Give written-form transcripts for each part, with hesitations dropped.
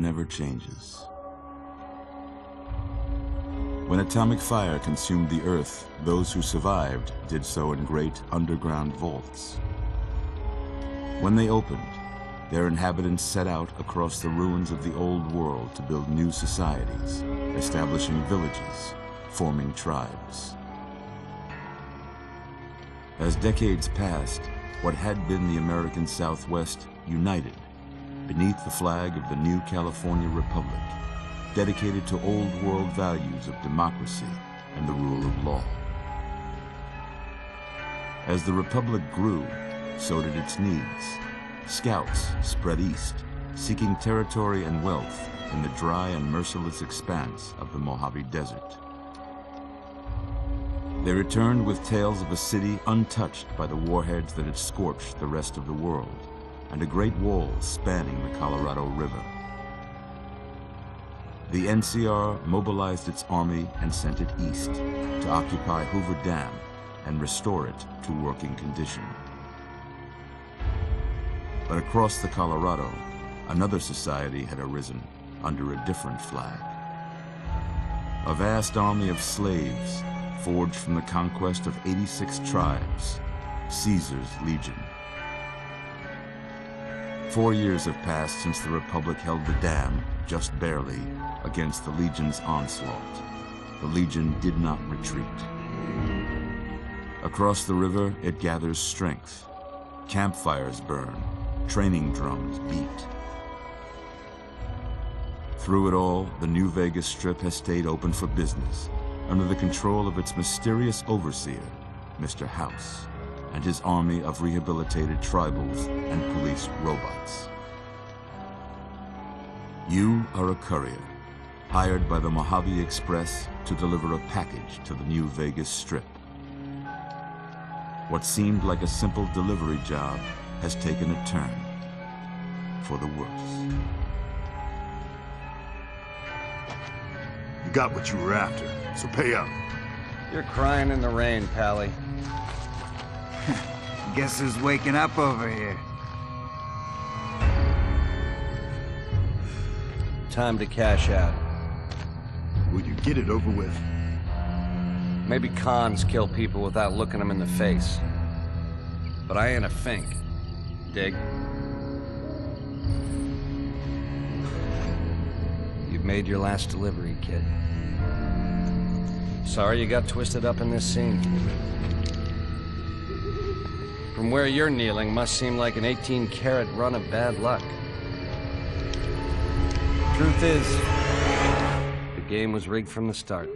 never changes. When atomic fire consumed the Earth, those who survived did so in great underground vaults. When they opened, their inhabitants set out across the ruins of the old world to build new societies, establishing villages, forming tribes. As decades passed, what had been the American Southwest united beneath the flag of the new California Republic, dedicated to old world values of democracy and the rule of law. As the Republic grew, so did its needs. Scouts spread east, seeking territory and wealth in the dry and merciless expanse of the Mojave Desert. They returned with tales of a city untouched by the warheads that had scorched the rest of the world, and a great wall spanning the Colorado River. The NCR mobilized its army and sent it east to occupy Hoover Dam and restore it to working condition. But across the Colorado, another society had arisen under a different flag. A vast army of slaves forged from the conquest of 86 tribes, Caesar's Legion. 4 years have passed since the Republic held the dam, just barely, against the Legion's onslaught. The Legion did not retreat. Across the river, it gathers strength. Campfires burn, training drums beat. Through it all, the Nью-Вегас Strip has stayed open for business, under the control of its mysterious overseer, Mr. House, and his army of rehabilitated tribals and police robots. You are a courier, hired by the Mojave Express to deliver a package to the Nью-Вегас Strip. What seemed like a simple delivery job has taken a turn for the worse. You got what you were after, so pay up. You're crying in the rain, Pally. Guess who's waking up over here? Time to cash out. Will you get it over with? Maybe cons kill people without looking them in the face. But I ain't a fink. Dig? You've made your last delivery, kid. Sorry you got twisted up in this scene. From where you're kneeling must seem like an 18-carat run of bad luck. Truth is, the game was rigged from the start.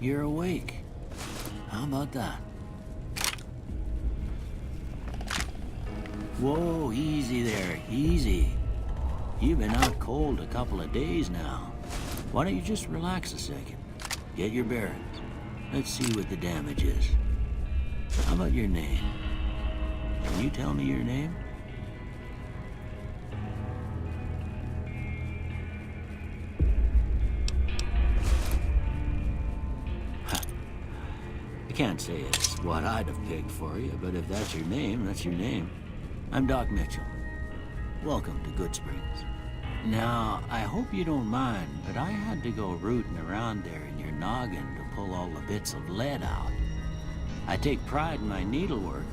You're awake. How about that? Whoa, easy there, easy. You've been out cold a couple of days now. Why don't you just relax a second? Get your bearings. Let's see what the damage is. How about your name? Can you tell me your name? I can't say it's what I'd have picked for you, but if that's your name, that's your name. I'm Doc Mitchell. Welcome to Good Springs. Now, I hope you don't mind, but I had to go rooting around there in your noggin to pull all the bits of lead out. I take pride in my needlework,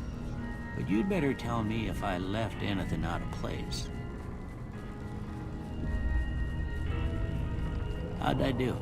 but you'd better tell me if I left anything out of place. How'd I do?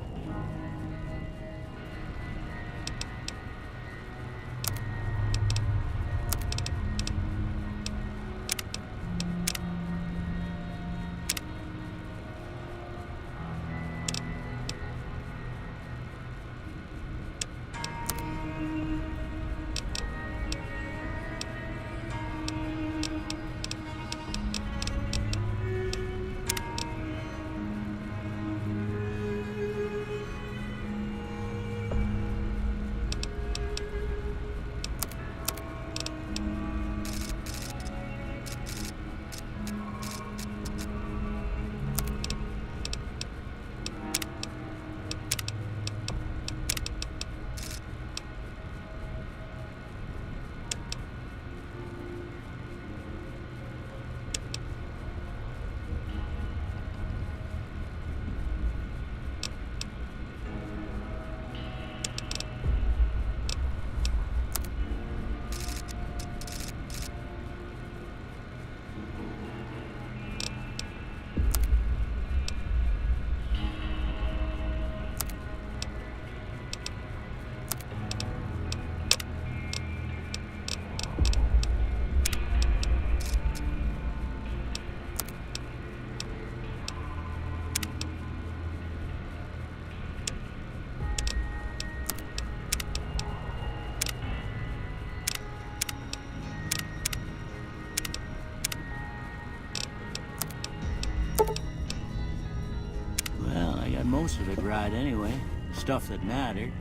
most of it right anyway. Stuff that mattered.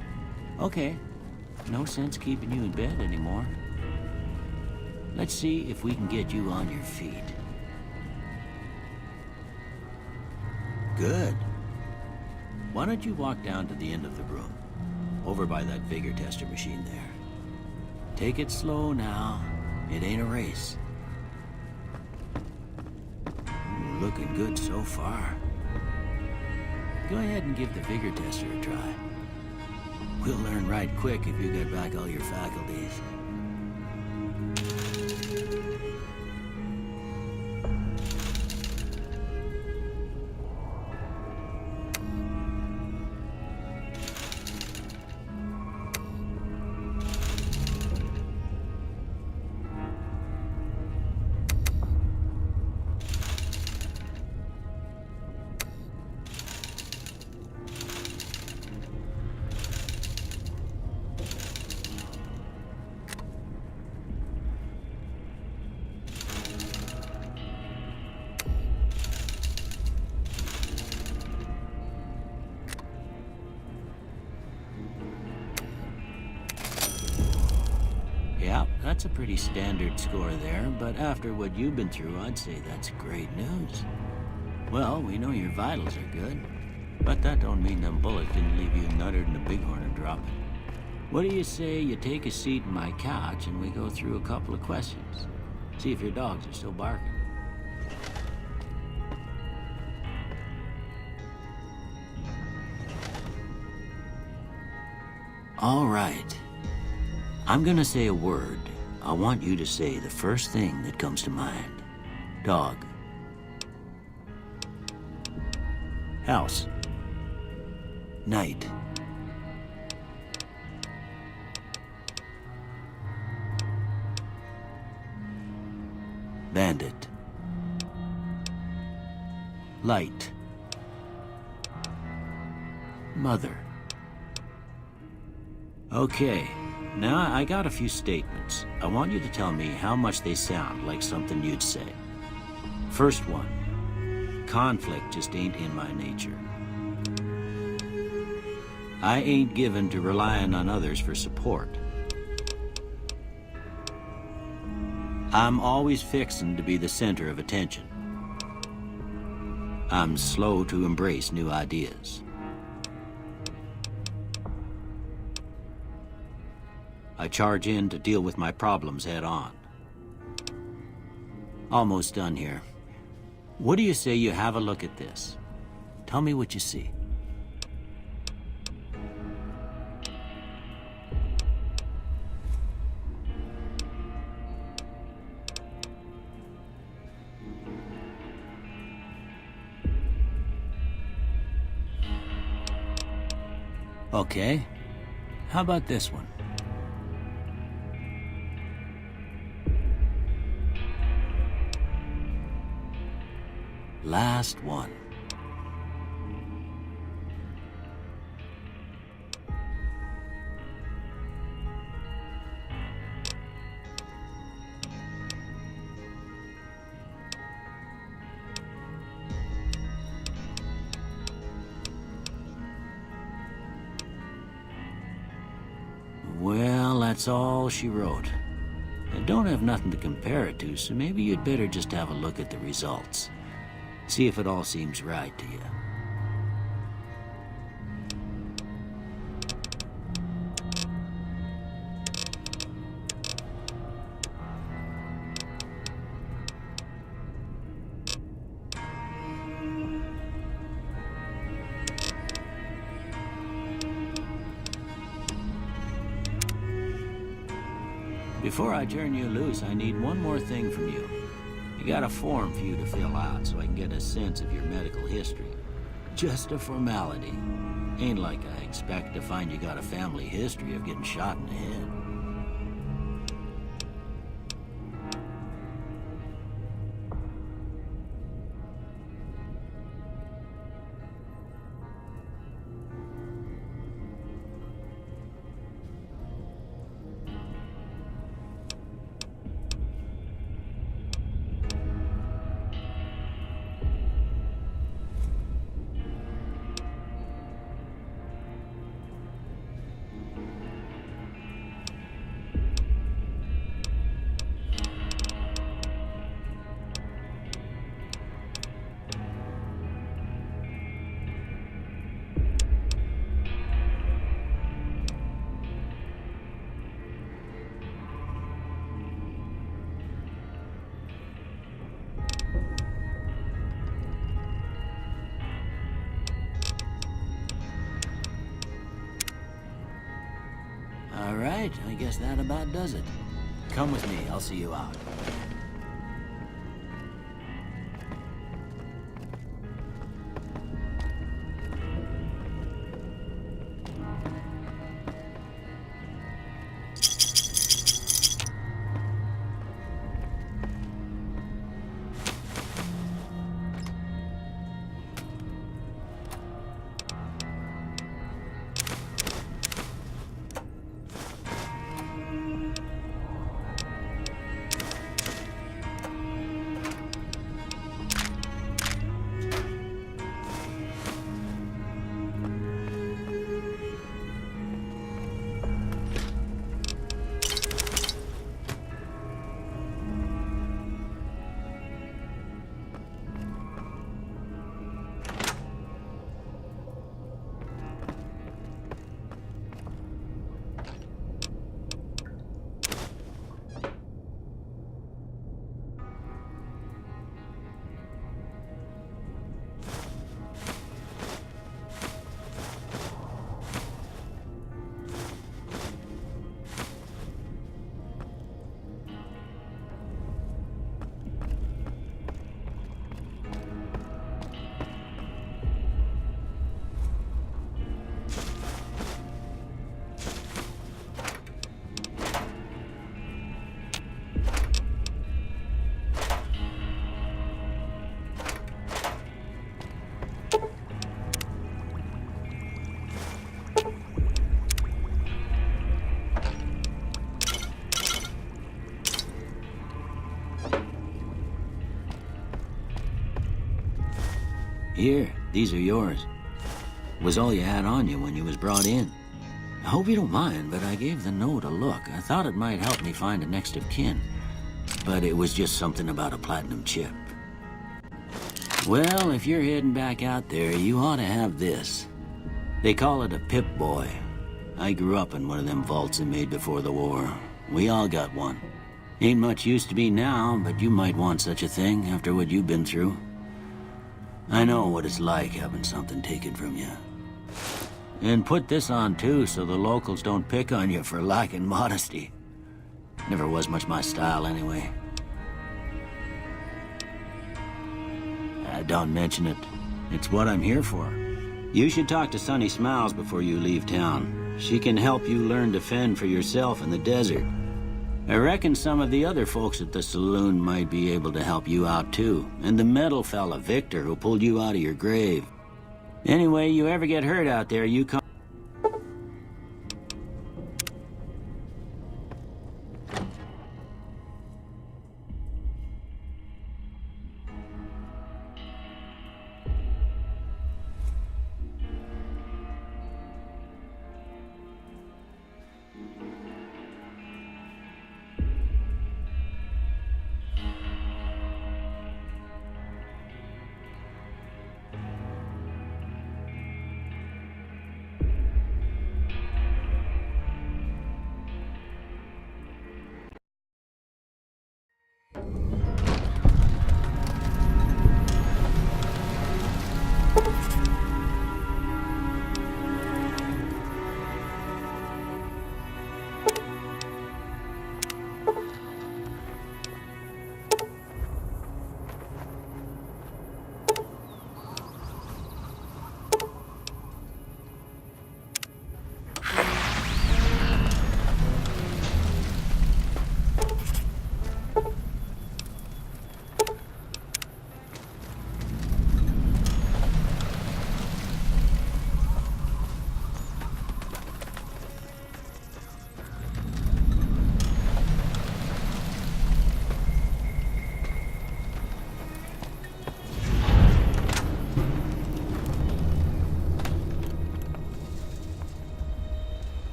Okay, no sense keeping you in bed anymore. Let's see if we can get you on your feet. Good. Why don't you walk down to the end of the room, over by that vigor tester machine there. Take it slow now. It ain't a race. Ooh, looking good so far. Go ahead and give the vigor tester a try. We'll learn right quick if you get back all your faculties. Yeah, that's a pretty standard score there, but after what you've been through, I'd say that's great news. Well, we know your vitals are good, but that don't mean them bullets didn't leave you nuttered in the bighorn and drop it. What do you say you take a seat in my couch and we go through a couple of questions? See if your dogs are still barking. All right. I'm gonna say a word. I want you to say the first thing that comes to mind. Dog. House. Night. Bandit. Light. Mother. Okay. Now, I got a few statements. I want you to tell me how much they sound like something you'd say. First one. Conflict just ain't in my nature. I ain't given to relying on others for support. I'm always fixin' to be the center of attention. I'm slow to embrace new ideas. I charge in to deal with my problems head on. Almost done here. What do you say you have a look at this? Tell me what you see. Okay. How about this one? Last one. Well, that's all she wrote. I don't have nothing to compare it to, so maybe you'd better just have a look at the results. See if it all seems right to you. Before I turn you loose, I need one more thing from you. I got a form for you to fill out so I can get a sense of your medical history. Just a formality. Ain't like I expect to find you got a family history of getting shot in the head. right, I guess that about does it. Come with me, I'll see you out. Here, these are yours. Was all you had on you when you was brought in. I hope you don't mind, but I gave the note a look. I thought it might help me find a next of kin. But it was just something about a platinum chip. Well, if you're heading back out there, you ought to have this. They call it a Pip-Boy. I grew up in one of them vaults they made before the war. We all got one. Ain't much use to me now, but you might want such a thing after what you've been through. I know what it's like having something taken from you. And put this on too, so the locals don't pick on you for lacking modesty. Never was much my style anyway. Don't mention it. It's what I'm here for. You should talk to Sunny Smiles before you leave town. She can help you learn to fend for yourself in the desert. I reckon some of the other folks at the saloon might be able to help you out too. And the metal fella, Victor, who pulled you out of your grave. Anyway, you ever get hurt out there, you come...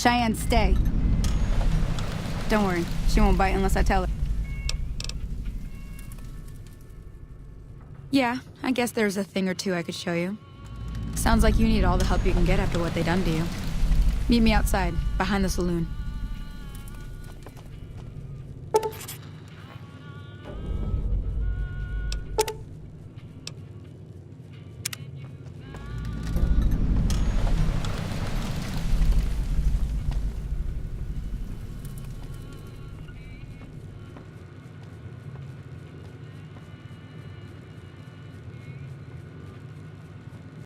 Cheyenne, stay. Don't worry, she won't bite unless I tell her. Yeah, I guess there's a thing or two I could show you. Sounds like you need all the help you can get after what they done to you. Meet me outside, behind the saloon.